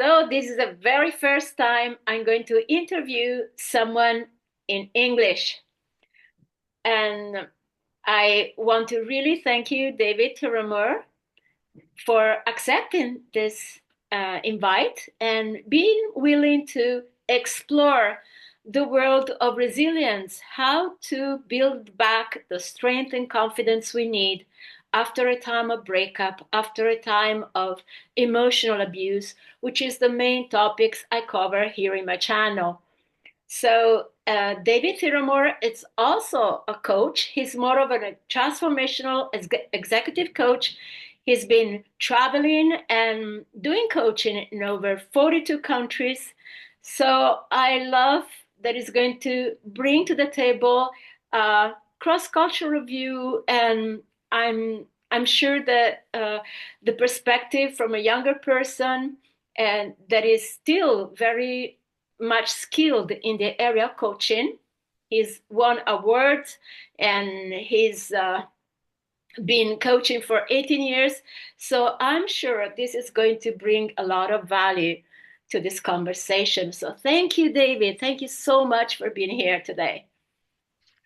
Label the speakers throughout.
Speaker 1: So this is the very first time I'm going to interview someone in English. And I want to really thank you, David Thirumur, for accepting this invite and being willing to explore the world of resilience, how to build back the strength and confidence we need after a time of breakup, after a time of emotional abuse, which is the main topics I cover here in my channel. So David Thirumur is also a coach. He's more of a transformational executive coach. He's been traveling and doing coaching in over 42 countries. So I love that he's going to bring to the table cross-cultural view, and I'm sure that the perspective from a younger person and that is still very much skilled in the area of coaching. He's won awards and he's been coaching for 18 years. So I'm sure this is going to bring a lot of value to this conversation. So thank you, David. Thank you so much for being here today.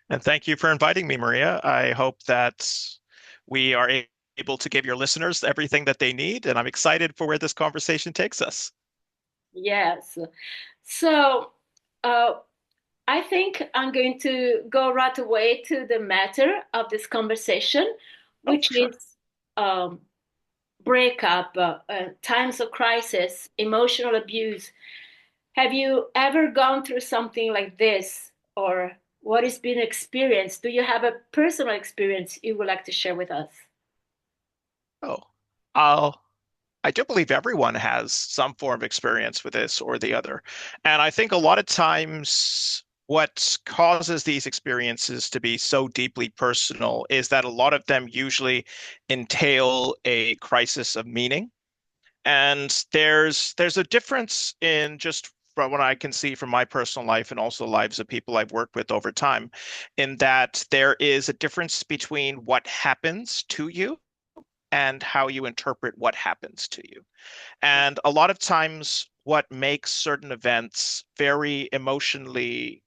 Speaker 2: And thank you for inviting me, Maria. I hope that we are able to give your listeners everything that they need, and I'm excited for where this conversation takes us.
Speaker 1: Yes. So uh, I think I'm going to go right away to the matter of this conversation,
Speaker 2: Oh,
Speaker 1: which
Speaker 2: for sure.
Speaker 1: is um, breakup, times of crisis, emotional abuse. Have you ever gone through something like this, or what has been experienced? Do you have a personal experience you would like to share with us?
Speaker 2: Oh, I'll, I do believe everyone has some form of experience with this or the other. And I think a lot of times what causes these experiences to be so deeply personal is that a lot of them usually entail a crisis of meaning. And there's a difference in just from what I can see from my personal life and also lives of people I've worked with over time, in that there is a difference between what happens to you and how you interpret what happens to you. And a lot of times, what makes certain events very emotionally,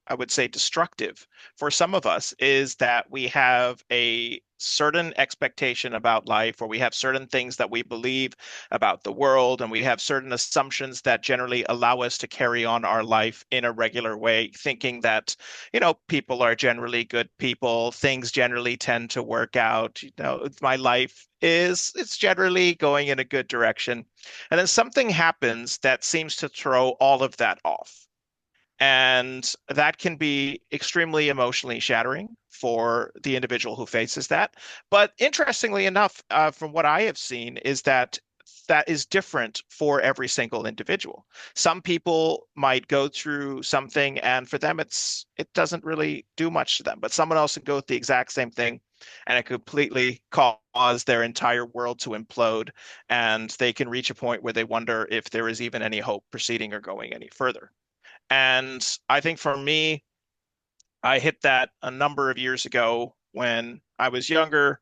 Speaker 2: I would say, destructive for some of us is that we have a certain expectation about life, or we have certain things that we believe about the world, and we have certain assumptions that generally allow us to carry on our life in a regular way, thinking that, people are generally good people, things generally tend to work out, my life it's generally going in a good direction. And then something happens that seems to throw all of that off. And that can be extremely emotionally shattering for the individual who faces that. But interestingly enough, from what I have seen, is that that is different for every single individual. Some people might go through something, and for them, it doesn't really do much to them. But someone else can go through the exact same thing, and it completely cause their entire world to implode, and they can reach a point where they wonder if there is even any hope proceeding or going any further. And I think for me, I hit that a number of years ago when I was younger.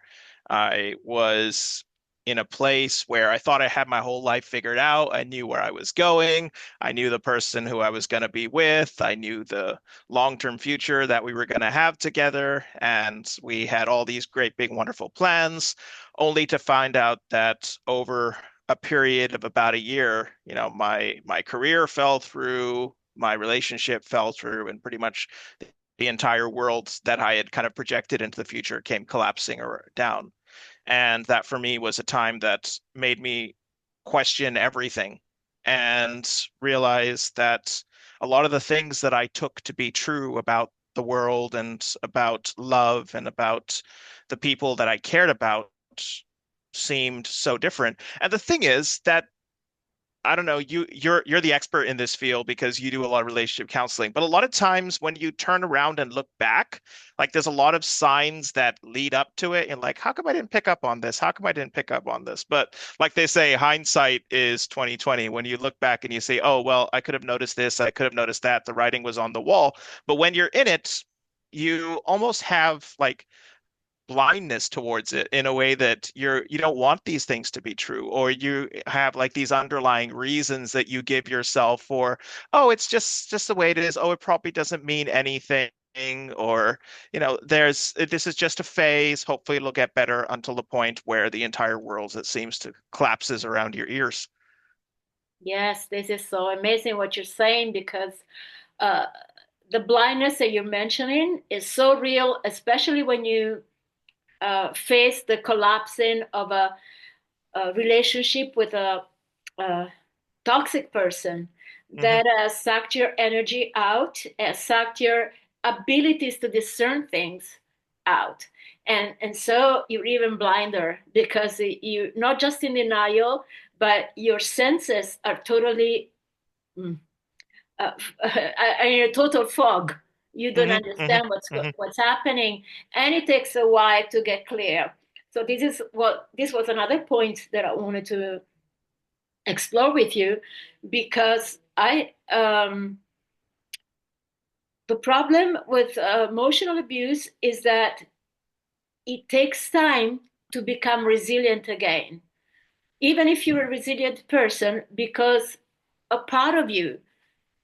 Speaker 2: I was in a place where I thought I had my whole life figured out. I knew where I was going. I knew the person who I was going to be with. I knew the long-term future that we were going to have together. And we had all these great, big, wonderful plans, only to find out that over a period of about a year, my career fell through, my relationship fell through, and pretty much the entire world that I had kind of projected into the future came collapsing or down. And that for me was a time that made me question everything and realize that a lot of the things that I took to be true about the world and about love and about the people that I cared about seemed so different. And the thing is that I don't know, you're the expert in this field because you do a lot of relationship counseling. But a lot of times when you turn around and look back, like there's a lot of signs that lead up to it and like, how come I didn't pick up on this? How come I didn't pick up on this? But like they say, hindsight is 2020. When you look back and you say, oh, well, I could have noticed this, I could have noticed that, the writing was on the wall. But when you're in it, you almost have like blindness towards it in a way that you don't want these things to be true, or you have like these underlying reasons that you give yourself for, oh, it's just the way it is. Oh, it probably doesn't mean anything. Or, there's this is just a phase. Hopefully it'll get better until the point where the entire world, it seems, to collapses around your ears.
Speaker 1: Yes, this is so amazing what you're saying because uh, the blindness that you're mentioning is so real, especially when you face the collapsing of a relationship with a toxic person
Speaker 2: Hmm.
Speaker 1: that has sucked your energy out, has sucked your abilities to discern things out. And so you're even blinder because you're not just in denial, but your senses are totally mm, uh, in a total fog. You don't
Speaker 2: Hmm. Hmm.
Speaker 1: understand
Speaker 2: Hmm.
Speaker 1: what's happening, and it takes a while to get clear. So this was another point that I wanted to explore with you because I the problem with emotional abuse is that it takes time to become resilient again, even if you're a resilient person, because a part of you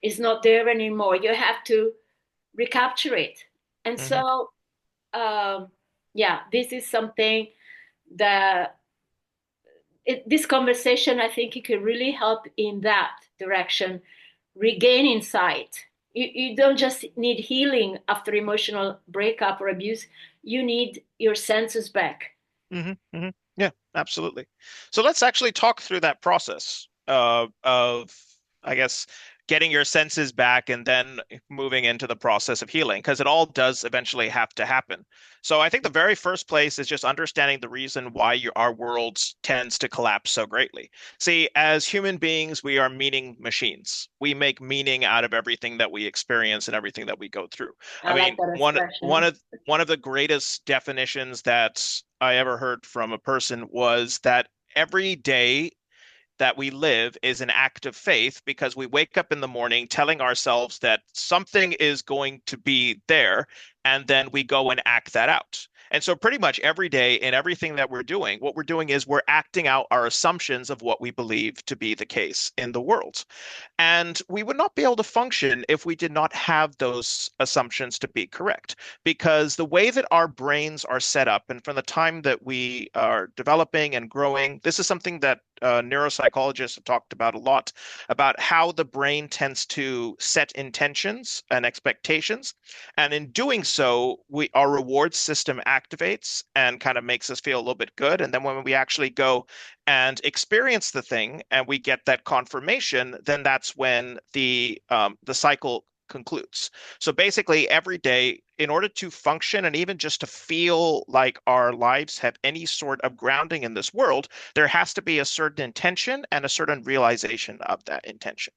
Speaker 1: is not there anymore. You have to recapture it. And
Speaker 2: Hmm.
Speaker 1: so, um, yeah, this is something that this conversation, I think it could really help in that direction, regain insight. You don't just need healing after emotional breakup or abuse, you need your senses back.
Speaker 2: Hmm. Hmm. Yeah, absolutely. So let's actually talk through that process of, I guess, getting your senses back and then moving into the process of healing, because it all does eventually have to happen. So I think the very first place is just understanding the reason why our world tends to collapse so greatly. See, as human beings, we are meaning machines. We make meaning out of everything that we experience and everything that we go through. I
Speaker 1: I like
Speaker 2: mean,
Speaker 1: that
Speaker 2: one
Speaker 1: expression.
Speaker 2: one of the greatest definitions that I ever heard from a person was that every day that we live is an act of faith, because we wake up in the morning telling ourselves that something is going to be there, and then we go and act that out. And so, pretty much every day in everything that we're doing, what we're doing is we're acting out our assumptions of what we believe to be the case in the world. And we would not be able to function if we did not have those assumptions to be correct. Because the way that our brains are set up, and from the time that we are developing and growing, this is something that neuropsychologists have talked about a lot, about how the brain tends to set intentions and expectations. And in doing so, our reward system activates and kind of makes us feel a little bit good. And then when we actually go and experience the thing and we get that confirmation, then that's when the cycle concludes. So basically, every day, in order to function and even just to feel like our lives have any sort of grounding in this world, there has to be a certain intention and a certain realization of that intention.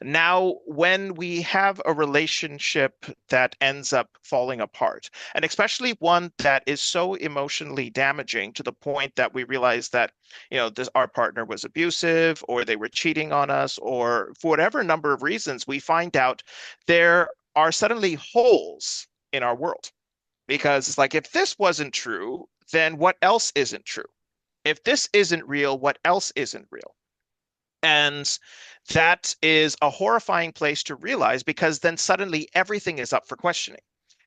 Speaker 2: Now, when we have a relationship that ends up falling apart, and especially one that is so emotionally damaging to the point that we realize that, our partner was abusive, or they were cheating on us, or for whatever number of reasons, we find out there are suddenly holes in our world. Because it's like, if this wasn't true, then what else isn't true? If this isn't real, what else isn't real? And that is a horrifying place to realize, because then suddenly everything is up for questioning.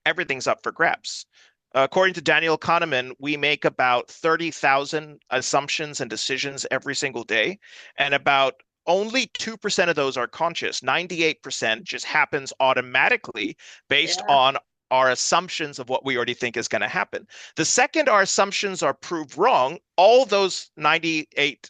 Speaker 2: Everything's up for grabs. According to Daniel Kahneman, we make about 30,000 assumptions and decisions every single day, and about only 2% of those are conscious. 98% just happens automatically based
Speaker 1: Yeah.
Speaker 2: on our assumptions of what we already think is going to happen. The second our assumptions are proved wrong, all those 98%,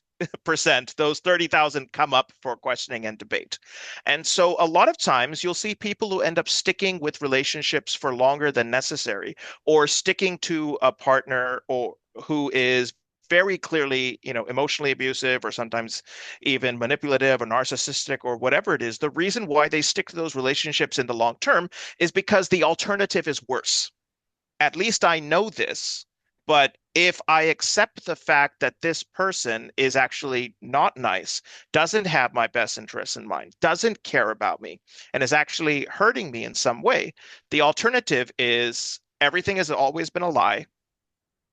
Speaker 2: those 30,000 come up for questioning and debate. And so a lot of times you'll see people who end up sticking with relationships for longer than necessary, or sticking to a partner or who is very clearly, emotionally abusive, or sometimes even manipulative or narcissistic or whatever it is. The reason why they stick to those relationships in the long term is because the alternative is worse. At least I know this. But if I accept the fact that this person is actually not nice, doesn't have my best interests in mind, doesn't care about me, and is actually hurting me in some way, the alternative is everything has always been a lie.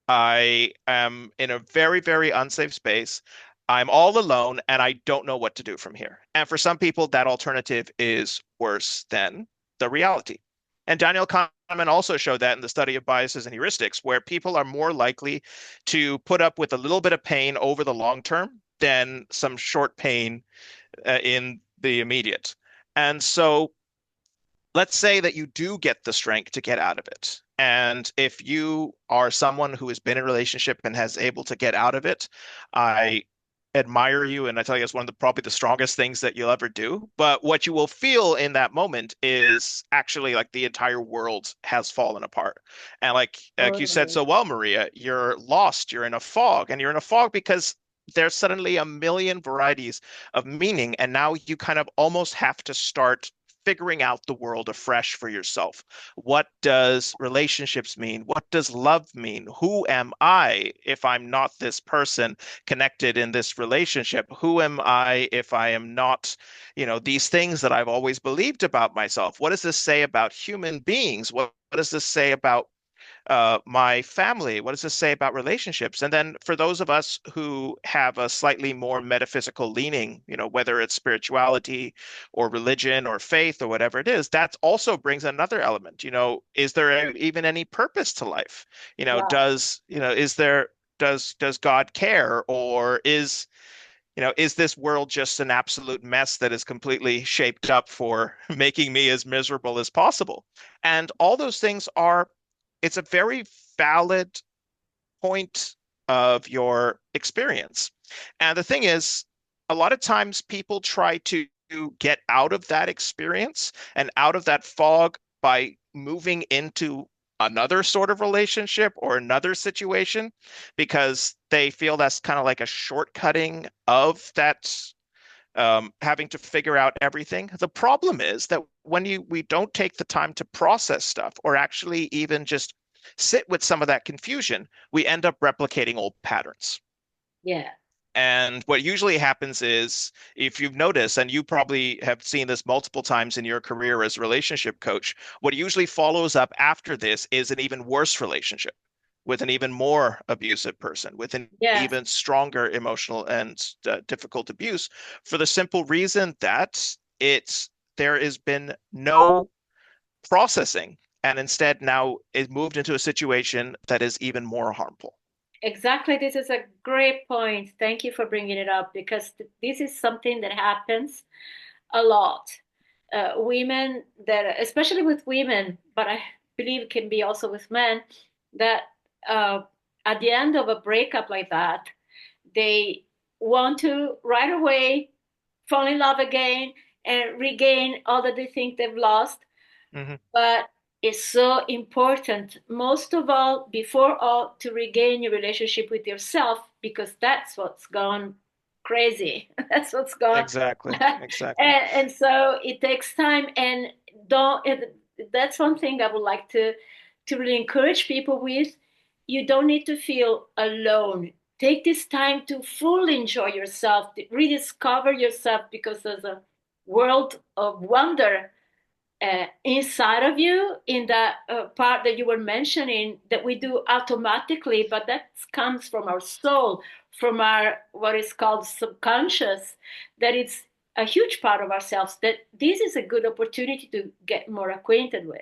Speaker 2: I am in a very, very unsafe space. I'm all alone and I don't know what to do from here. And for some people, that alternative is worse than the reality. And Daniel Kahneman also showed that in the study of biases and heuristics, where people are more likely to put up with a little bit of pain over the long term than some short pain in the immediate. And so let's say that you do get the strength to get out of it. And if you are someone who has been in a relationship and has able to get out of it, I admire you. And I tell you, it's one of the probably the strongest things that you'll ever do. But what you will feel in that moment is actually like the entire world has fallen apart. And like you said
Speaker 1: Totally.
Speaker 2: so well, Maria, you're lost, you're in a fog, and you're in a fog because there's suddenly a million varieties of meaning. And now you kind of almost have to start figuring out the world afresh for yourself. What does relationships mean? What does love mean? Who am I if I'm not this person connected in this relationship? Who am I if I am not, these things that I've always believed about myself? What does this say about human beings? What does this say about my family? What does this say about relationships? And then for those of us who have a slightly more metaphysical leaning, whether it's spirituality or religion or faith or whatever it is, that also brings another element. Is there even any purpose to life?
Speaker 1: Yeah,
Speaker 2: Is there, does God care, or is this world just an absolute mess that is completely shaped up for making me as miserable as possible? And all those things are, it's a very valid point of your experience. And the thing is, a lot of times people try to get out of that experience and out of that fog by moving into another sort of relationship or another situation because they feel that's kind of like a shortcutting of that having to figure out everything. The problem is that when we don't take the time to process stuff or actually even just sit with some of that confusion, we end up replicating old patterns.
Speaker 1: yeah,
Speaker 2: And what usually happens is, if you've noticed, and you probably have seen this multiple times in your career as a relationship coach, what usually follows up after this is an even worse relationship with an even more abusive person, with an
Speaker 1: yes,
Speaker 2: even stronger emotional and difficult abuse, for the simple reason that there has been no processing, and instead now it moved into a situation that is even more harmful.
Speaker 1: exactly. This is a great point. Thank you for bringing it up because this is something that happens a lot. Women that, especially with women, but I believe it can be also with men, that uh, at the end of a breakup like that, they want to right away fall in love again and regain all that they think they've lost.
Speaker 2: Hmm.
Speaker 1: But it's so important, most of all, before all, to regain your relationship with yourself because that's what's gone crazy. That's what's gone.
Speaker 2: Exactly,
Speaker 1: and,
Speaker 2: exactly.
Speaker 1: and so it takes time. And don't. That's one thing I would like to really encourage people with. You don't need to feel alone. Take this time to fully enjoy yourself, to rediscover yourself because there's a world of wonder inside of you in that part that you were mentioning that we do automatically, but that comes from our soul, from our what is called subconscious, that it's a huge part of ourselves that this is a good opportunity to get more acquainted with.
Speaker 2: Yeah.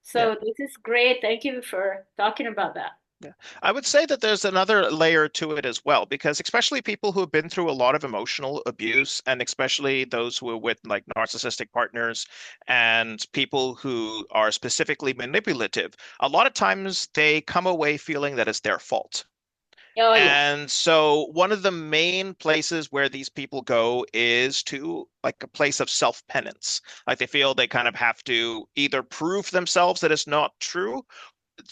Speaker 1: So this is great. Thank you for talking about that.
Speaker 2: Yeah. I would say that there's another layer to it as well, because especially people who have been through a lot of emotional abuse, and especially those who are with like narcissistic partners and people who are specifically manipulative, a lot of times they come away feeling that it's their fault.
Speaker 1: Oh yeah,
Speaker 2: And so one of the main places where these people go is to like a place of self-penance. Like they feel they kind of have to either prove themselves that it's not true,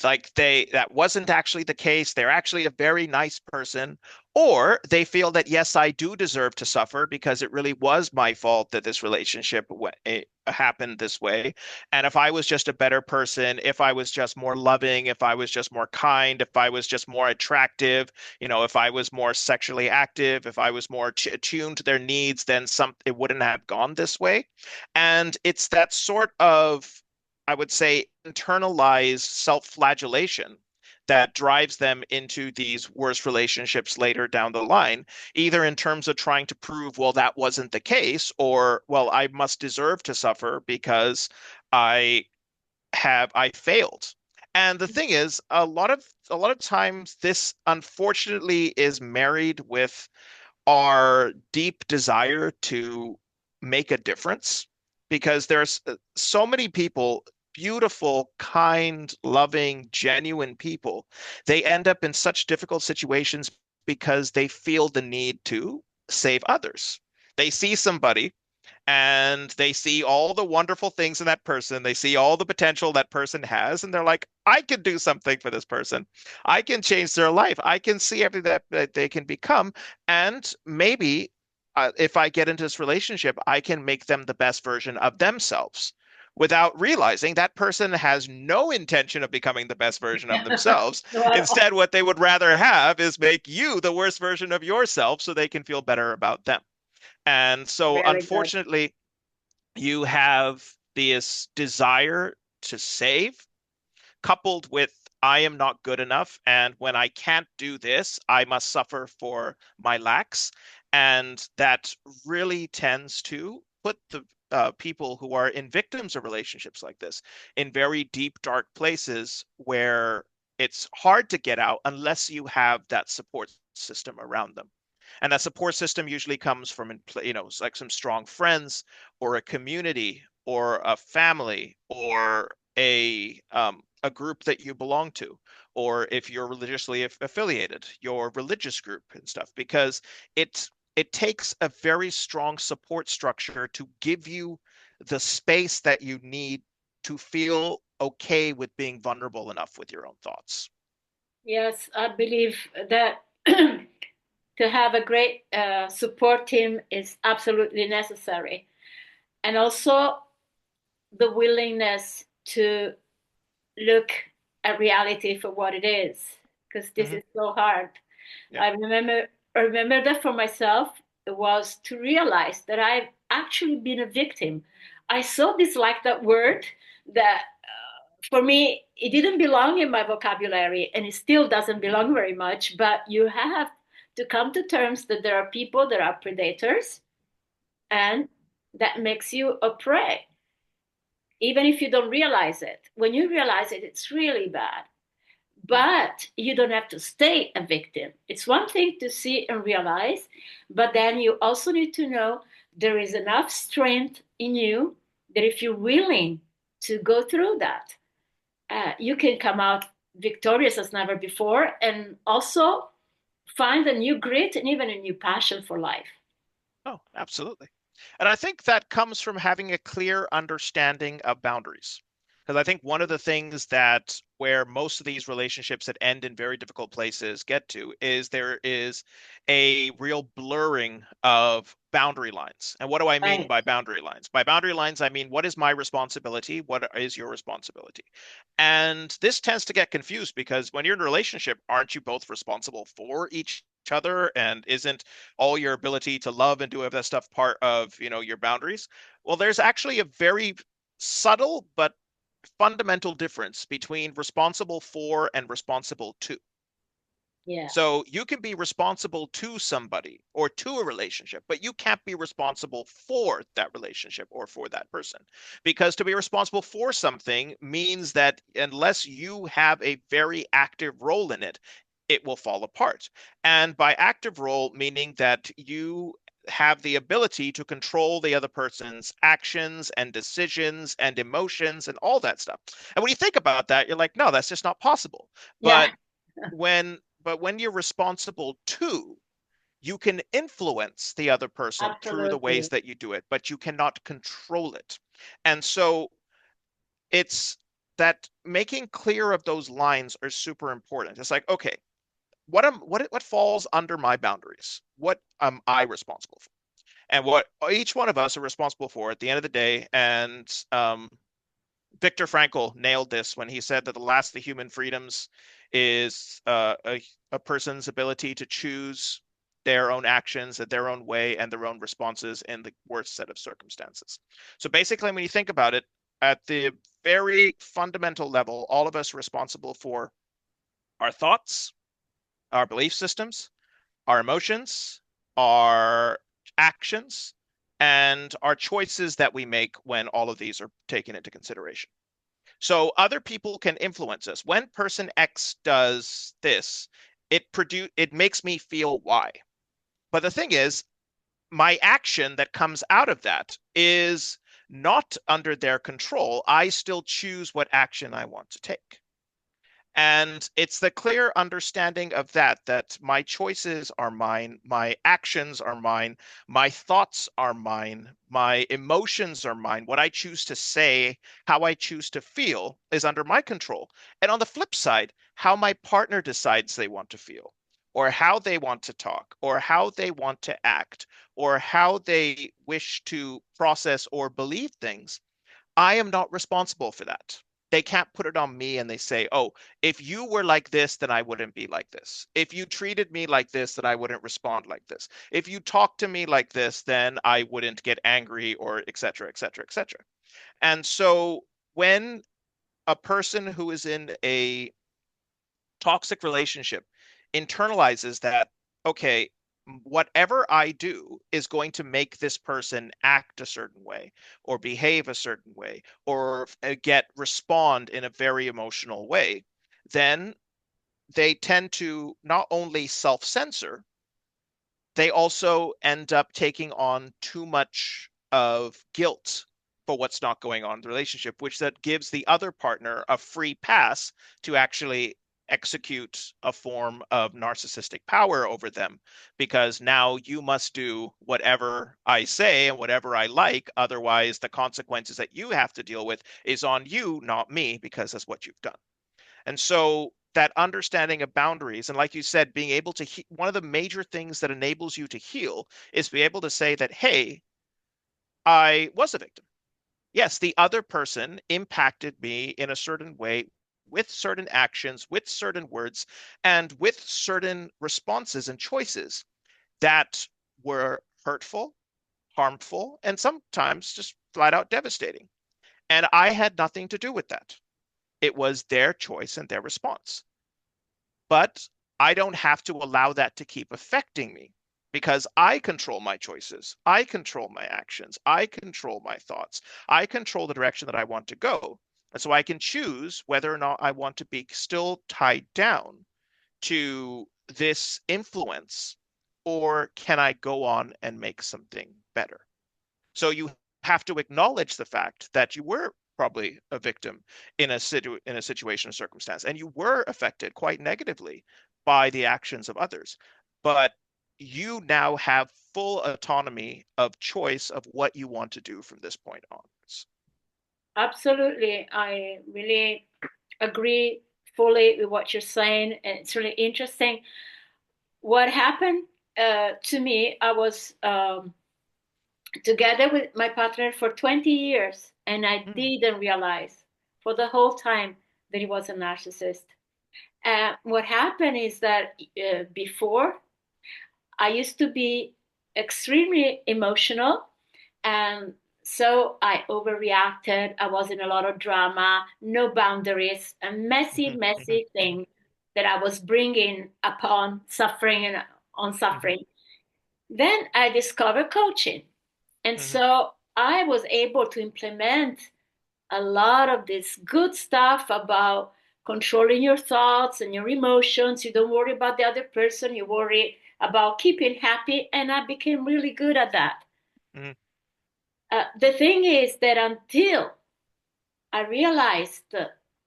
Speaker 2: like that wasn't actually the case, they're actually a very nice person, or they feel that yes, I do deserve to suffer because it really was my fault that this relationship happened this way. And if I was just a better person, if I was just more loving, if I was just more kind, if I was just more attractive, if I was more sexually active, if I was more attuned to their needs, then it wouldn't have gone this way. And it's that sort of, I would say, internalized self-flagellation that drives them into these worse relationships later down the line, either in terms of trying to prove, well, that wasn't the case, or, well, I must deserve to suffer because I I failed. And the thing is, a lot of times this unfortunately is married with our deep desire to make a difference because there's so many people, beautiful, kind, loving, genuine people. They end up in such difficult situations because they feel the need to save others. They see somebody and they see all the wonderful things in that person. They see all the potential that person has, and they're like, I can do something for this person. I can change their life. I can see everything that they can become. And maybe if I get into this relationship, I can make them the best version of themselves without realizing that person has no intention of becoming the best version of themselves.
Speaker 1: Well,
Speaker 2: Instead, what they would rather have is make you the worst version of yourself so they can feel better about them. And so,
Speaker 1: very good.
Speaker 2: unfortunately, you have this desire to save, coupled with I am not good enough. And when I can't do this, I must suffer for my lacks. And that really tends to put the people who are in victims of relationships like this in very deep, dark places where it's hard to get out unless you have that support system around them. And that support system usually comes from, like some strong friends or a community or a family or a group that you belong to, or if you're religiously affiliated, your religious group and stuff, because it takes a very strong support structure to give you the space that you need to feel okay with being vulnerable enough with your own thoughts.
Speaker 1: Yes, I believe that to have a great support team is absolutely necessary. And also the willingness to look at reality for what it is, because this
Speaker 2: Hmm.
Speaker 1: is so hard.
Speaker 2: Yeah.
Speaker 1: I remember that for myself, it was to realize that I've actually been a victim. I so dislike that word that for me, it didn't belong in my vocabulary and it still doesn't belong very much. But you have to come to terms that there are people that are predators and that makes you a prey, even if you don't realize it. When you realize it, it's really bad. But you don't have to stay a victim. It's one thing to see and realize, but then you also need to know there is enough strength in you that if you're willing to go through that, you can come out victorious as never before and also find a new grit and even a new passion for life.
Speaker 2: Oh, absolutely. And I think that comes from having a clear understanding of boundaries. Because I think one of the things that where most of these relationships that end in very difficult places get to is there is a real blurring of boundary lines. And what do I mean
Speaker 1: Right.
Speaker 2: by boundary lines? By boundary lines, I mean, what is my responsibility? What is your responsibility? And this tends to get confused because when you're in a relationship, aren't you both responsible for each other? And isn't all your ability to love and do all that stuff part of, your boundaries? Well, there's actually a very subtle but fundamental difference between responsible for and responsible to.
Speaker 1: Yeah.
Speaker 2: So you can be responsible to somebody or to a relationship, but you can't be responsible for that relationship or for that person. Because to be responsible for something means that unless you have a very active role in it, it will fall apart. And by active role, meaning that you have the ability to control the other person's actions and decisions and emotions and all that stuff. And when you think about that, you're like, no, that's just not possible.
Speaker 1: Yeah,
Speaker 2: But when you're responsible too, you can influence the other person through the ways
Speaker 1: absolutely.
Speaker 2: that you do it, but you cannot control it. And so it's that making clear of those lines are super important. It's like, okay, what falls under my boundaries? What am I responsible for? And what each one of us are responsible for at the end of the day. And Viktor Frankl nailed this when he said that the last of the human freedoms is a person's ability to choose their own actions at their own way and their own responses in the worst set of circumstances. So basically, when you think about it, at the very fundamental level, all of us are responsible for Our thoughts, our belief systems, our emotions, our actions, and our choices that we make when all of these are taken into consideration. So other people can influence us. When person X does this, it makes me feel Y. But the thing is, my action that comes out of that is not under their control. I still choose what action I want to take. And it's the clear understanding of that my choices are mine, my actions are mine, my thoughts are mine, my emotions are mine. What I choose to say, how I choose to feel is under my control. And on the flip side, how my partner decides they want to feel, or how they want to talk, or how they want to act, or how they wish to process or believe things, I am not responsible for that. They can't put it on me and they say, oh, if you were like this, then I wouldn't be like this. If you treated me like this, then I wouldn't respond like this. If you talked to me like this, then I wouldn't get angry or et cetera, et cetera, et cetera. And so when a person who is in a toxic relationship internalizes that, okay, whatever I do is going to make this person act a certain way or behave a certain way or respond in a very emotional way, then they tend to not only self-censor, they also end up taking on too much of guilt for what's not going on in the relationship, which that gives the other partner a free pass to actually execute a form of narcissistic power over them because now you must do whatever I say and whatever I like. Otherwise, the consequences that you have to deal with is on you, not me, because that's what you've done. And so that understanding of boundaries, and like you said, being able to one of the major things that enables you to heal is be able to say that, hey, I was a victim. Yes, the other person impacted me in a certain way with certain actions, with certain words, and with certain responses and choices that were hurtful, harmful, and sometimes just flat out devastating. And I had nothing to do with that. It was their choice and their response. But I don't have to allow that to keep affecting me because I control my choices. I control my actions. I control my thoughts. I control the direction that I want to go. And so I can choose whether or not I want to be still tied down to this influence or can I go on and make something better? So you have to acknowledge the fact that you were probably a victim in a situation or circumstance, and you were affected quite negatively by the actions of others. But you now have full autonomy of choice of what you want to do from this point onwards.
Speaker 1: Absolutely. I really agree fully with what you're saying. And it's really interesting. What happened to me, I was together with my partner for 20 years, and I
Speaker 2: Mm,
Speaker 1: didn't realize for the whole time that he was a narcissist. What happened is that before, I used to be extremely emotional, and so I overreacted. I was in a lot of drama, no boundaries, a messy,
Speaker 2: mhm, mhm,
Speaker 1: messy
Speaker 2: mhm,
Speaker 1: thing that I was bringing upon suffering and on
Speaker 2: mhm,
Speaker 1: suffering. Then I discovered coaching. And
Speaker 2: mhm,
Speaker 1: so I was able to implement a lot of this good stuff about controlling your thoughts and your emotions. You don't worry about the other person, you worry about keeping happy. And I became really good at that.
Speaker 2: mhm.
Speaker 1: The thing is that until I realized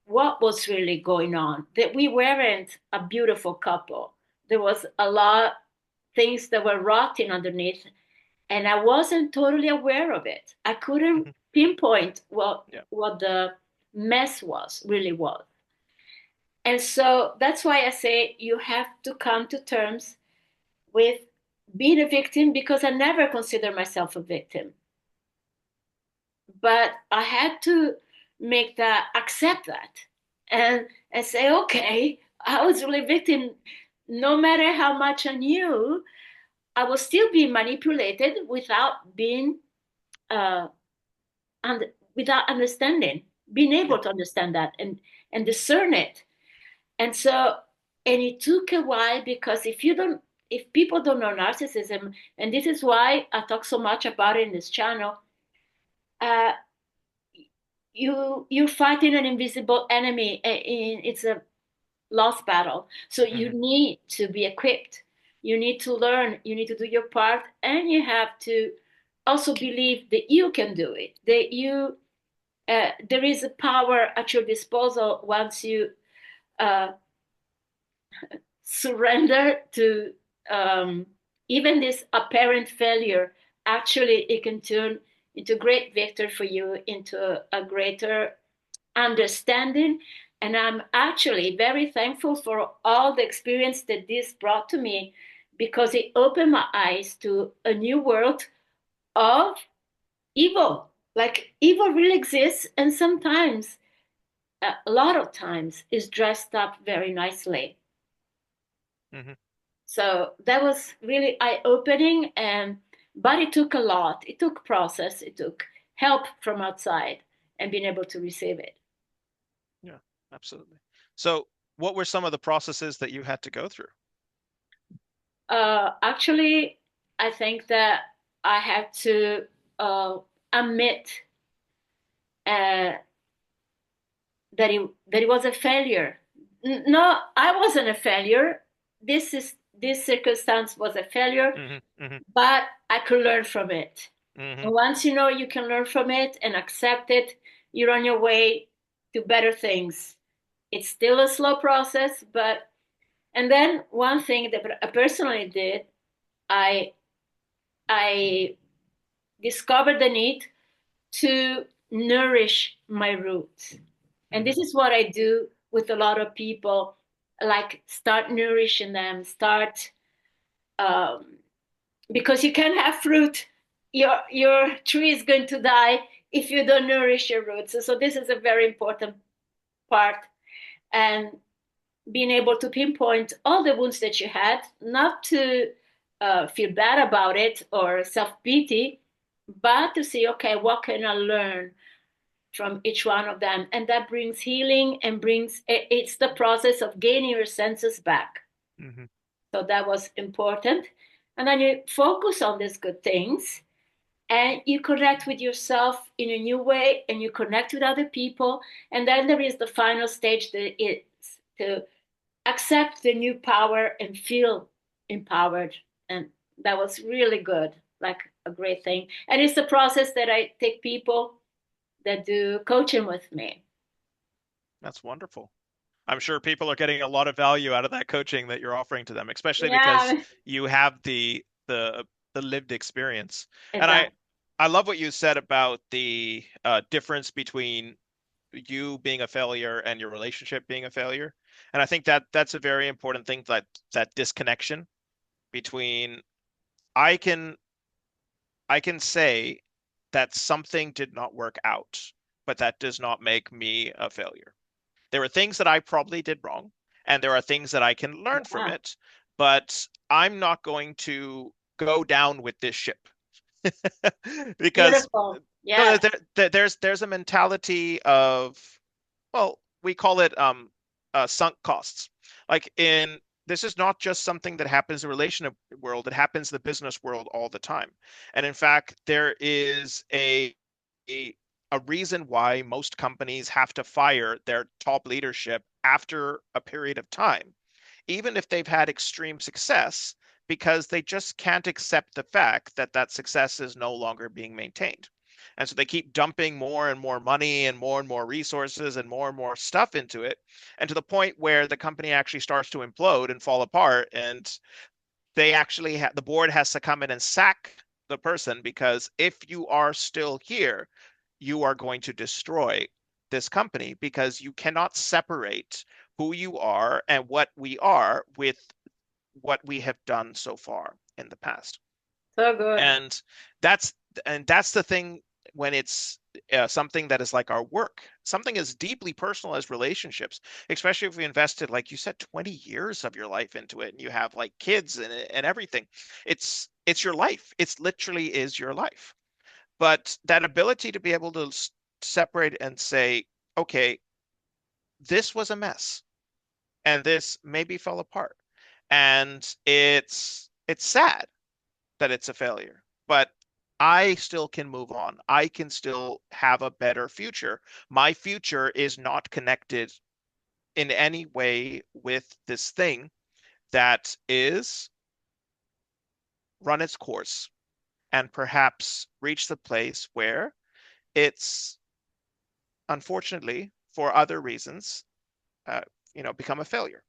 Speaker 1: what was really going on, that we weren't a beautiful couple, there was a lot things that were rotting underneath, and I wasn't totally aware of it. I couldn't
Speaker 2: Mhm.
Speaker 1: pinpoint
Speaker 2: Yeah.
Speaker 1: what the mess was really was. And so that's why I say you have to come to terms with being a victim, because I never consider myself a victim. But I had to make that accept that and say, okay, I was really a victim. No matter how much I knew, I was still being manipulated without being uh, and without understanding, being
Speaker 2: Yeah.
Speaker 1: able to understand that and discern it. And so And it took a while, because if people don't know narcissism, and this is why I talk so much about it in this channel, uh, you're fighting an invisible enemy. It's a lost battle. So you
Speaker 2: Hmm.
Speaker 1: need to be equipped. You need to learn. You need to do your part, and you have to also believe that you can do it. That you there is a power at your disposal once you uh, surrender to even this apparent failure. Actually, it can turn into great victory for you, into a greater understanding. And I'm actually very thankful for all the experience that this brought to me, because it opened my eyes to a new world of evil. Like, evil really exists, and sometimes, a lot of times, is dressed up very nicely.
Speaker 2: Hmm.
Speaker 1: So that was really eye-opening, and but it took a lot. It took process. It took help from outside and being able to receive it.
Speaker 2: Yeah, absolutely. So, what were some of the processes that you had to go through?
Speaker 1: Actually, I think that I have to uh, admit uh, that it was a failure. No, I wasn't a failure. This circumstance was a failure,
Speaker 2: Hmm. Hmm.
Speaker 1: but I could learn from it.
Speaker 2: Hmm.
Speaker 1: And once you know you can learn from it and accept it, you're on your way to better things. It's still a slow process, but and then one thing that I personally did, I I discovered the need to nourish my roots. And
Speaker 2: Hmm.
Speaker 1: this is what I do with a lot of people, like start nourishing them, start um, because you can't have fruit. Your tree is going to die if you don't nourish your roots. So this is a very important part. And being able to pinpoint all the wounds that you had, not to feel bad about it or self pity, but to say, okay, what can I learn from each one of them? And that brings healing and it's the process of gaining your senses back.
Speaker 2: Hmm.
Speaker 1: So that was important. And then you focus on these good things, and you connect with yourself in a new way, and you connect with other people. And then there is the final stage, that is to accept the new power and feel empowered. And that was really good, like a great thing. And it's a process that I take people that do coaching with me.
Speaker 2: That's wonderful. I'm sure people are getting a lot of value out of that coaching that you're offering to them, especially because
Speaker 1: Yeah,
Speaker 2: you have the lived experience. And
Speaker 1: exactly.
Speaker 2: I love what you said about the difference between you being a failure and your relationship being a failure. And I think that that's a very important thing, that that disconnection between I can I can say that something did not work out, but that does not make me a failure. There are things that I probably did wrong, and there are things that I can learn from
Speaker 1: Yeah,
Speaker 2: it, but I'm not going to go down with this ship. Because
Speaker 1: beautiful.
Speaker 2: no,
Speaker 1: Yeah.
Speaker 2: there's a mentality of, well, we call it sunk costs. Like in This is not just something that happens in the relationship world, it happens in the business world all the time. And in fact, there is a, a reason why most companies have to fire their top leadership after a period of time, even if they've had extreme success, because they just can't accept the fact that that success is no longer being maintained. And so they keep dumping more and more money and more resources and more stuff into it. And to the point where the company actually starts to implode and fall apart. And the board has to come in and sack the person, because if you are still here, you are going to destroy this company, because you cannot separate who you are and what we are with what we have done so far in the past.
Speaker 1: So good.
Speaker 2: And that's that's the thing. When it's something that is like our work, something as deeply personal as relationships, especially if we invested, like you said, 20 years of your life into it, and you have like kids and everything. It's your life. It's literally is your life. But that ability to be able to separate and say, okay, this was a mess, and this maybe fell apart. And it's sad that it's a failure, but I still can move on. I can still have a better future. My future is not connected in any way with this thing that is run its course and perhaps reach the place where it's unfortunately for other reasons, uh, become a failure.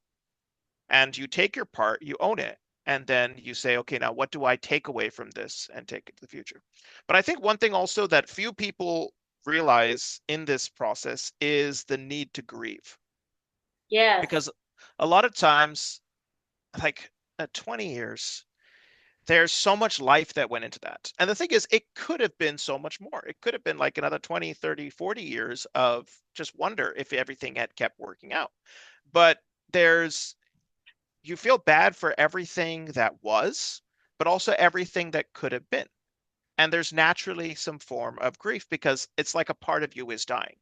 Speaker 2: And you take your part, you own it, and then you say, okay, now what do I take away from this and take it to the future? But I think one thing also that few people realize in this process is the need to grieve.
Speaker 1: Yes.
Speaker 2: Because a lot of times, like at 20 years, there's so much life that went into that. And the thing is, it could have been so much more. It could have been like another 20, 30, 40 years of just wonder if everything had kept working out. But there's you feel bad for everything that was, but also everything that could have been. And there's naturally some form of grief because it's like a part of you is dying,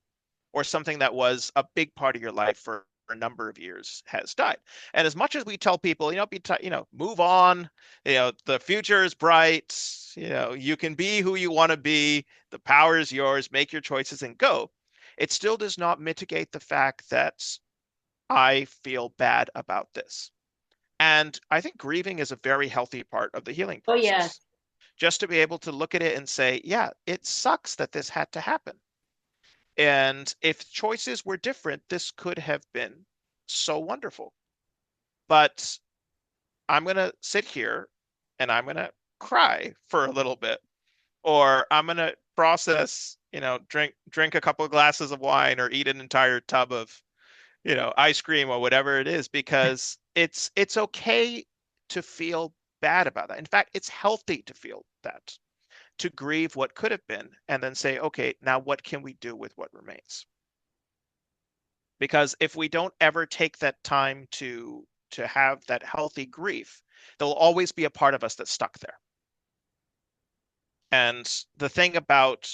Speaker 2: or something that was a big part of your life for a number of years has died. And as much as we tell people, move on, the future is bright, you can be who you want to be, the power is yours, make your choices and go. It still does not mitigate the fact that I feel bad about this. And I think grieving is a very healthy part of the healing
Speaker 1: Oh, yes.
Speaker 2: process. Just to be able to look at it and say, yeah, it sucks that this had to happen. And if choices were different, this could have been so wonderful. But I'm going to sit here and I'm going to cry for a little bit, or I'm going to process, drink a couple of glasses of wine or eat an entire tub of ice cream or whatever it is, because it's okay to feel bad about that. In fact, it's healthy to feel that, to grieve what could have been, and then say, okay, now what can we do with what remains? Because if we don't ever take that time to have that healthy grief, there'll always be a part of us that's stuck there. And the thing about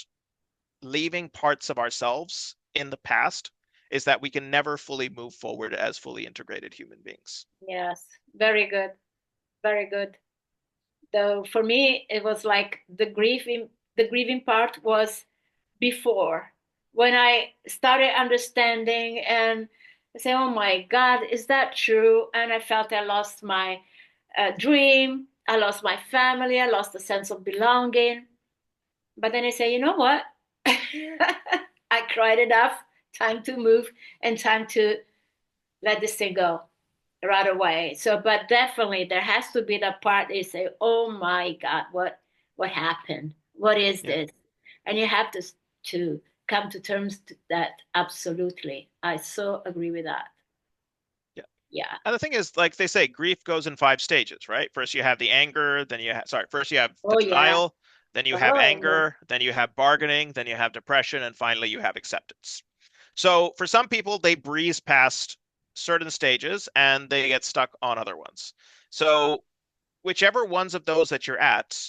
Speaker 2: leaving parts of ourselves in the past is that we can never fully move forward as fully integrated human beings.
Speaker 1: Yes. Very good. Very good. Though for me, it was like the grieving part was before, when I started understanding and say, oh my God, is that true? And I felt I lost my dream. I lost my family. I lost the sense of belonging. But then I say, you know what? I cried enough. Time to move and time to let this thing go right away. So, but definitely there has to be that part they say, "Oh my God, what happened? What is
Speaker 2: Yeah.
Speaker 1: this?" And you have to come to terms to that. Absolutely, I so agree with that.
Speaker 2: Yeah.
Speaker 1: Yeah.
Speaker 2: And the thing is, like they say, grief goes in 5 stages, right? First you have the anger, then first you have the
Speaker 1: Oh yeah.
Speaker 2: denial, then you have
Speaker 1: Oh
Speaker 2: anger, then you have bargaining, then you have depression, and finally you have acceptance. So for some people, they breeze past certain stages and they get stuck on other ones. So whichever ones of those that you're at,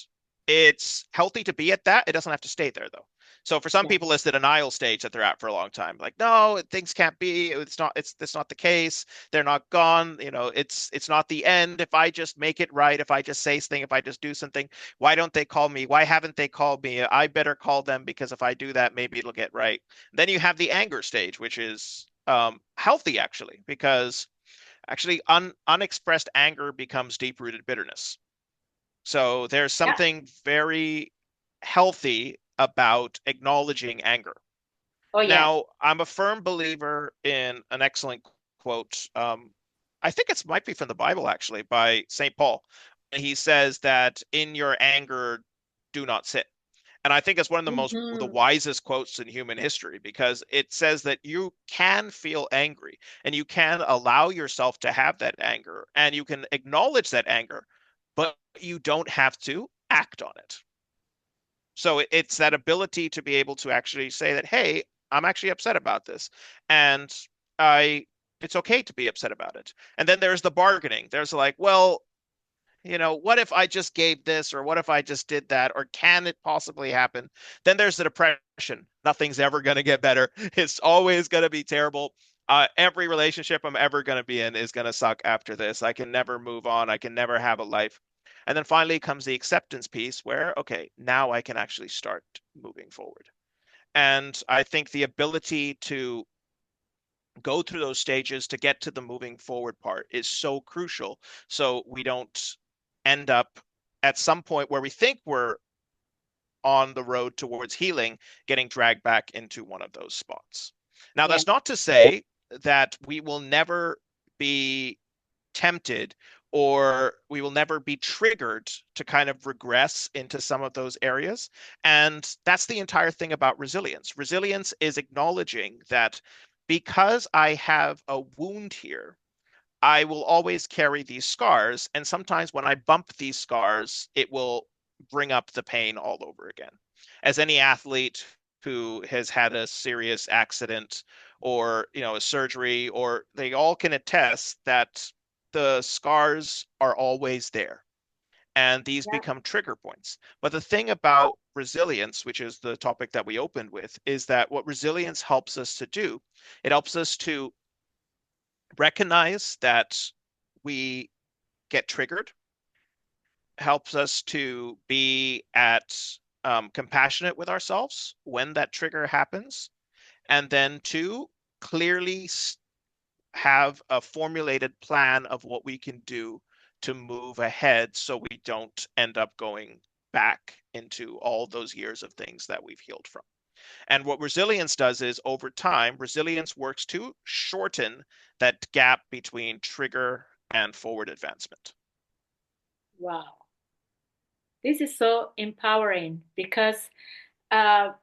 Speaker 2: it's healthy to be at that. It doesn't have to stay there though. So for some
Speaker 1: yeah.
Speaker 2: people, it's the denial stage that they're at for a long time. Like, no, things can't be. It's not the case. They're not gone. It's not the end. If I just make it right, if I just say something, if I just do something, why don't they call me? Why haven't they called me? I better call them because if I do that, maybe it'll get right. Then you have the anger stage, which is healthy actually, because actually unexpressed anger becomes deep-rooted bitterness. So there's
Speaker 1: Yeah.
Speaker 2: something very healthy about acknowledging anger.
Speaker 1: Oh yes.
Speaker 2: Now, I'm a firm believer in an excellent quote. I think it might be from the Bible, actually, by St. Paul. He says that in your anger, do not sin. And I think it's one of the
Speaker 1: Mm-hmm.
Speaker 2: wisest quotes in human history, because it says that you can feel angry and you can allow yourself to have that anger and you can acknowledge that anger, but you don't have to act on it. So it's that ability to be able to actually say that, hey, I'm actually upset about this. And I it's okay to be upset about it. And then there's the bargaining. There's like, well, what if I just gave this, or what if I just did that, or can it possibly happen? Then there's the depression. Nothing's ever going to get better. It's always going to be terrible. Every relationship I'm ever going to be in is going to suck after this. I can never move on. I can never have a life. And then finally comes the acceptance piece where, okay, now I can actually start moving forward. And I think the ability to go through those stages to get to the moving forward part is so crucial. So we don't end up at some point where we think we're on the road towards healing, getting dragged back into one of those spots. Now,
Speaker 1: Yeah,
Speaker 2: that's not to say that we will never be tempted or we will never be triggered to kind of regress into some of those areas. And that's the entire thing about resilience. Resilience is acknowledging that because I have a wound here, I will always carry these scars. And sometimes when I bump these scars, it will bring up the pain all over again. As any athlete who has had a serious accident or, a surgery, or they all can attest that the scars are always there. And these
Speaker 1: yeah,
Speaker 2: become trigger points. But the thing about resilience, which is the topic that we opened with, is that what resilience helps us to do, it helps us to recognize that we get triggered, helps us to be at compassionate with ourselves when that trigger happens, and then to clearly have a formulated plan of what we can do to move ahead so we don't end up going back into all those years of things that we've healed from. And what resilience does is over time, resilience works to shorten that gap between trigger and forward advancement.
Speaker 1: wow. This is so empowering because uh,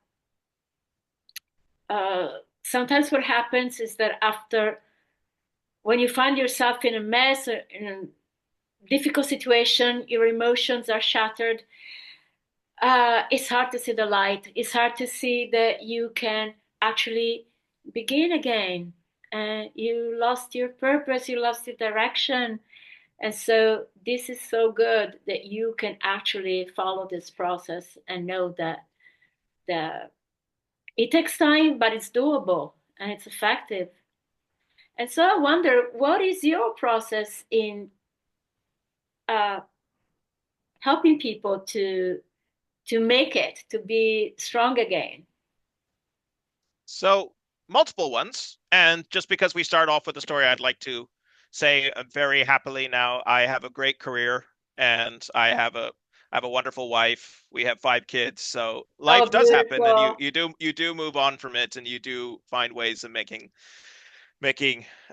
Speaker 1: uh, sometimes what happens is that after, when you find yourself in a mess or in a difficult situation, your emotions are shattered. It's hard to see the light. It's hard to see that you can actually begin again. And you lost your purpose, you lost your direction. And so this is so good that you can actually follow this process and know that the it takes time, but it's doable and it's effective. And so I wonder, what is your process in uh, helping people to make it, to be strong again?
Speaker 2: So, multiple ones. And just because we start off with a story, I'd like to say very happily now I have a great career and I have a wonderful wife. We have 5 kids, so
Speaker 1: Oh,
Speaker 2: life does happen, and you
Speaker 1: beautiful.
Speaker 2: you do you do move on from it, and you do find ways of making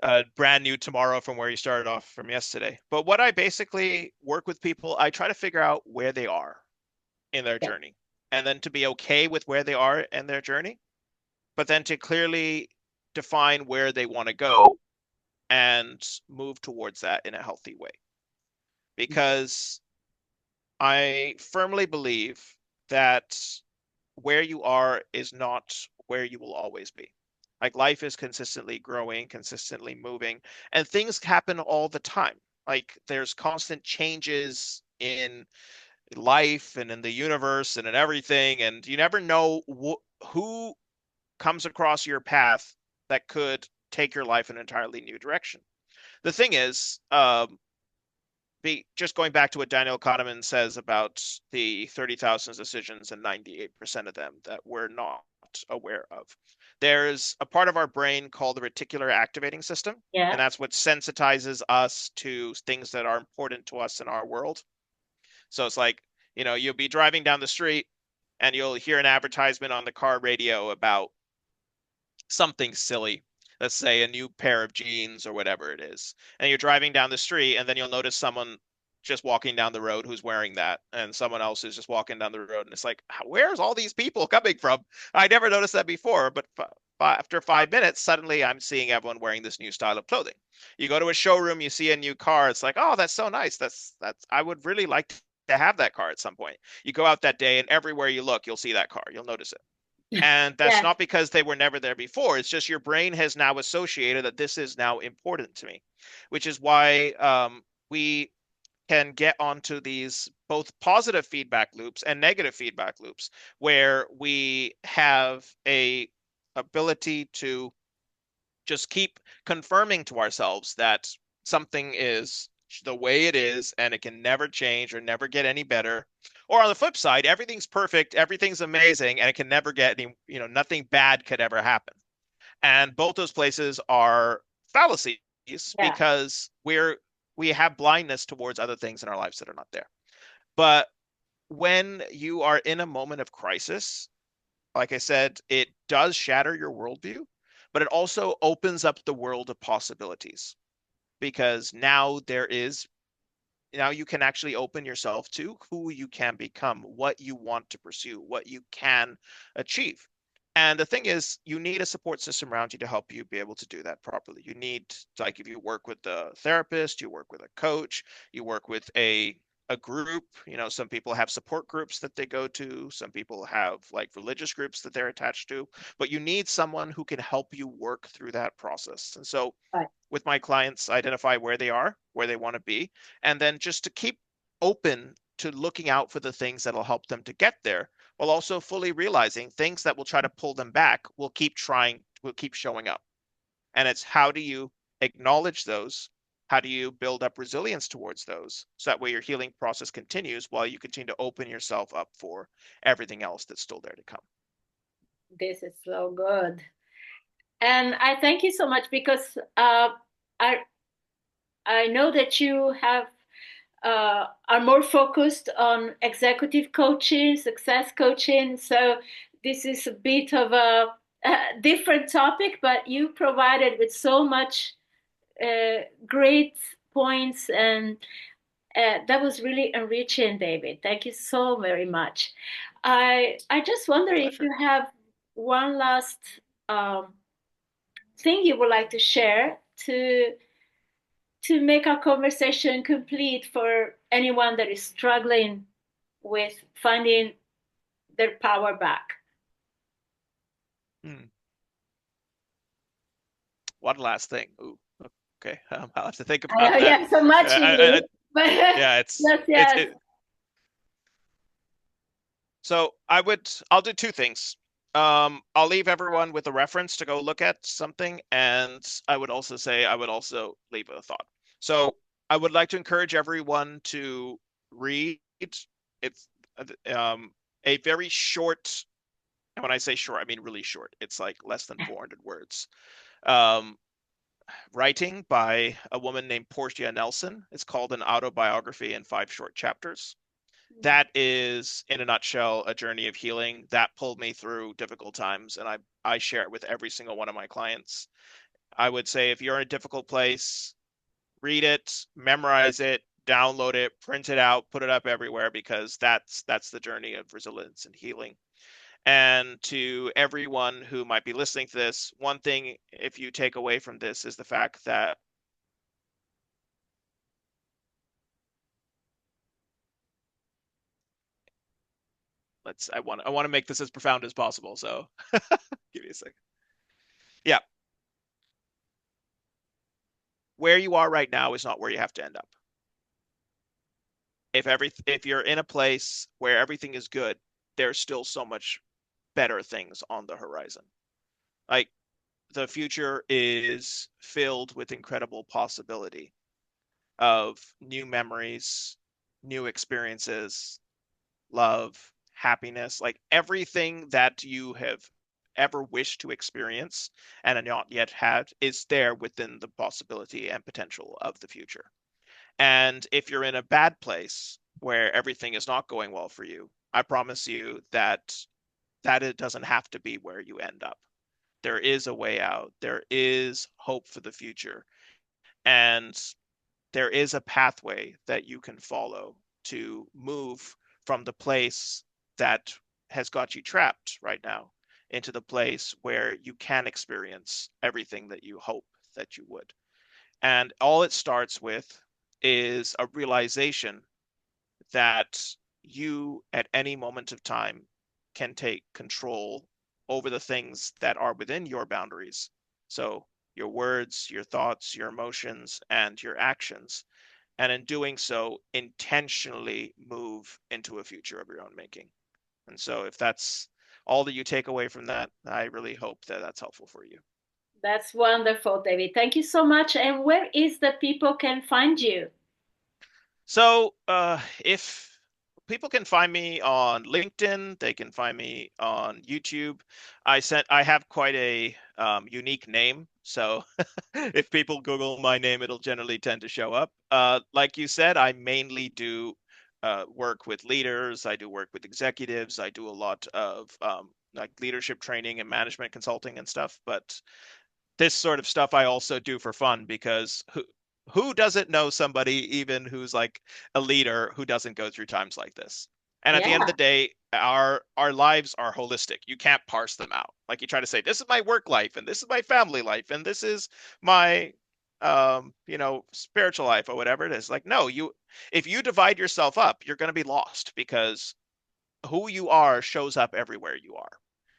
Speaker 2: a brand new tomorrow from where you started off from yesterday. But what I basically work with people, I try to figure out where they are in their
Speaker 1: Yeah.
Speaker 2: journey, and then to be okay with where they are in their journey, but then to clearly define where they want to go and move towards that in a healthy way. Because I firmly believe that where you are is not where you will always be. Like life is consistently growing, consistently moving, and things happen all the time. Like there's constant changes in life and in the universe and in everything, and you never know who comes across your path that could take your life in an entirely new direction. The thing is, just going back to what Daniel Kahneman says about the 30,000 decisions and 98% of them that we're not aware of. There's a part of our brain called the reticular activating system, and
Speaker 1: Yeah.
Speaker 2: that's what sensitizes us to things that are important to us in our world. So it's like, you'll be driving down the street and you'll hear an advertisement on the car radio about something silly. Let's say a new pair of jeans or whatever it is. And you're driving down the street, and then you'll notice someone just walking down the road who's wearing that, and someone else is just walking down the road. And it's like, where's all these people coming from? I never noticed that before, but after 5 minutes, suddenly I'm seeing everyone wearing this new style of clothing. You go to a showroom, you see a new car. It's like, oh, that's so nice. I would really like to have that car at some point. You go out that day, and everywhere you look, you'll see that car. You'll notice it. And that's
Speaker 1: Yeah.
Speaker 2: not because they were never there before. It's just your brain has now associated that this is now important to me, which is why we can get onto these both positive feedback loops and negative feedback loops, where we have a ability to just keep confirming to ourselves that something is the way it is and it can never change or never get any better. Or on the flip side, everything's perfect, everything's amazing, and it can never get any, nothing bad could ever happen. And both those places are fallacies
Speaker 1: Yeah.
Speaker 2: because we have blindness towards other things in our lives that are not there. But when you are in a moment of crisis, like I said, it does shatter your worldview, but it also opens up the world of possibilities because now you can actually open yourself to who you can become, what you want to pursue, what you can achieve. And the thing is, you need a support system around you to help you be able to do that properly. You need, like, if you work with a therapist, you work with a coach, you work with a group. Some people have support groups that they go to. Some people have like religious groups that they're attached to, but you need someone who can help you work through that process. And so
Speaker 1: Right.
Speaker 2: with my clients, identify where they are, where they want to be, and then just to keep open to looking out for the things that'll help them to get there, while also fully realizing things that will try to pull them back will keep showing up. And it's how do you acknowledge those? How do you build up resilience towards those? So that way your healing process continues while you continue to open yourself up for everything else that's still there to come.
Speaker 1: This is so good. And I thank you so much because I I know that you have are more focused on executive coaching, success coaching. So this is a bit of a different topic, but you provided with so much great points, and that was really enriching, David. Thank you so very much. I just wonder if
Speaker 2: Pleasure.
Speaker 1: you have one last um, thing you would like to share to make our conversation complete for anyone that is struggling with finding their power back.
Speaker 2: Hmm. One last thing. Ooh, okay. I'll have to think
Speaker 1: I
Speaker 2: about
Speaker 1: know you
Speaker 2: that.
Speaker 1: have so much in
Speaker 2: I,
Speaker 1: you, but
Speaker 2: yeah,
Speaker 1: yes, yes.
Speaker 2: so I'll do two things. I'll leave everyone with a reference to go look at something, and I would also leave a thought. So I would like to encourage everyone to read. It's um, a very short, and when I say short, I mean really short. It's like less than 400 words. Um, Writing by a woman named Portia Nelson. It's called An Autobiography in Five Short Chapters. That is, in a nutshell, a journey of healing that pulled me through difficult times, and I share it with every single one of my clients. I would say if you're in a difficult place, read it, memorize it, download it, print it out, put it up everywhere because that's the journey of resilience and healing. And to everyone who might be listening to this, one thing if you take away from this is the fact that I want to make this as profound as possible. So give me a second. Yeah, where you are right now is not where you have to end up. If you're in a place where everything is good, there's still so much better things on the horizon. Like the future is filled with incredible possibility of new memories, new experiences, love, happiness, like everything that you have ever wished to experience and have not yet had is there within the possibility and potential of the future. And if you're in a bad place where everything is not going well for you, I promise you that it doesn't have to be where you end up. There is a way out. There is hope for the future. And there is a pathway that you can follow to move from the place that has got you trapped right now into the place where you can experience everything that you hope that you would. And all it starts with is a realization that you, at any moment of time, can take control over the things that are within your boundaries. So, your words, your thoughts, your emotions, and your actions. And in doing so, intentionally move into a future of your own making. And so, if that's all that you take away from that, I really hope that that's helpful for you.
Speaker 1: That's wonderful, David. Thank you so much. And where is the people can find you?
Speaker 2: So, if people can find me on LinkedIn, they can find me on YouTube. I have quite a unique name, so if people Google my name, it'll generally tend to show up. Like you said, I mainly do work with leaders. I do work with executives. I do a lot of like leadership training and management consulting and stuff. But this sort of stuff I also do for fun because who doesn't know somebody even who's like a leader who doesn't go through times like this? And at the end of
Speaker 1: Yeah.
Speaker 2: the day, our lives are holistic. You can't parse them out. Like you try to say, this is my work life and this is my family life and this is my spiritual life or whatever it is. Like, no, you if you divide yourself up, you're going to be lost because who you are shows up everywhere you are.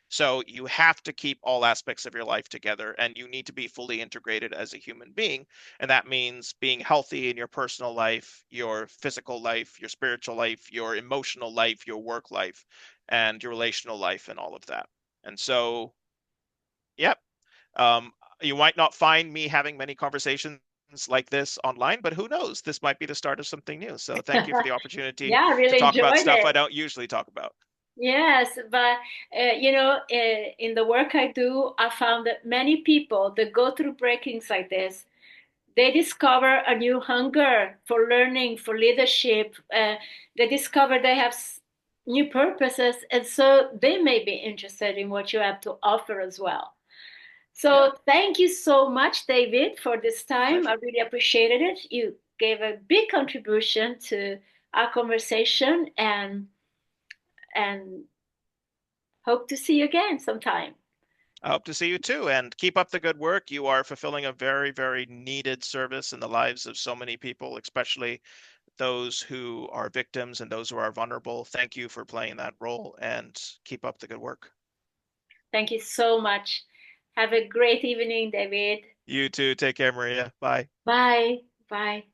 Speaker 2: So you have to keep all aspects of your life together and you need to be fully integrated as a human being. And that means being healthy in your personal life, your physical life, your spiritual life, your emotional life, your work life, and your relational life, and all of that. And so, yep, um, you might not find me having many conversations like this online, but who knows? This might be the start of something new. So thank you for the opportunity
Speaker 1: Yeah, I
Speaker 2: to
Speaker 1: really
Speaker 2: talk about
Speaker 1: enjoyed
Speaker 2: stuff I
Speaker 1: it.
Speaker 2: don't usually talk about.
Speaker 1: Yes, but in the work I do, I found that many people that go through breakings like this, they discover a new hunger for learning, for leadership. They discover they have new purposes, and so they may be interested in what you have to offer as well.
Speaker 2: Yeah,
Speaker 1: So thank you so much, David, for this time. I
Speaker 2: pleasure.
Speaker 1: really appreciated it. You gave a big contribution to our conversation, and hope to see you again sometime.
Speaker 2: I hope to see you too, and keep up the good work. You are fulfilling a very, very needed service in the lives of so many people, especially those who are victims and those who are vulnerable. Thank you for playing that role and keep up the good work.
Speaker 1: Thank you so much. Have a great evening, David.
Speaker 2: You too. Take care, Maria. Bye.
Speaker 1: Bye. Bye.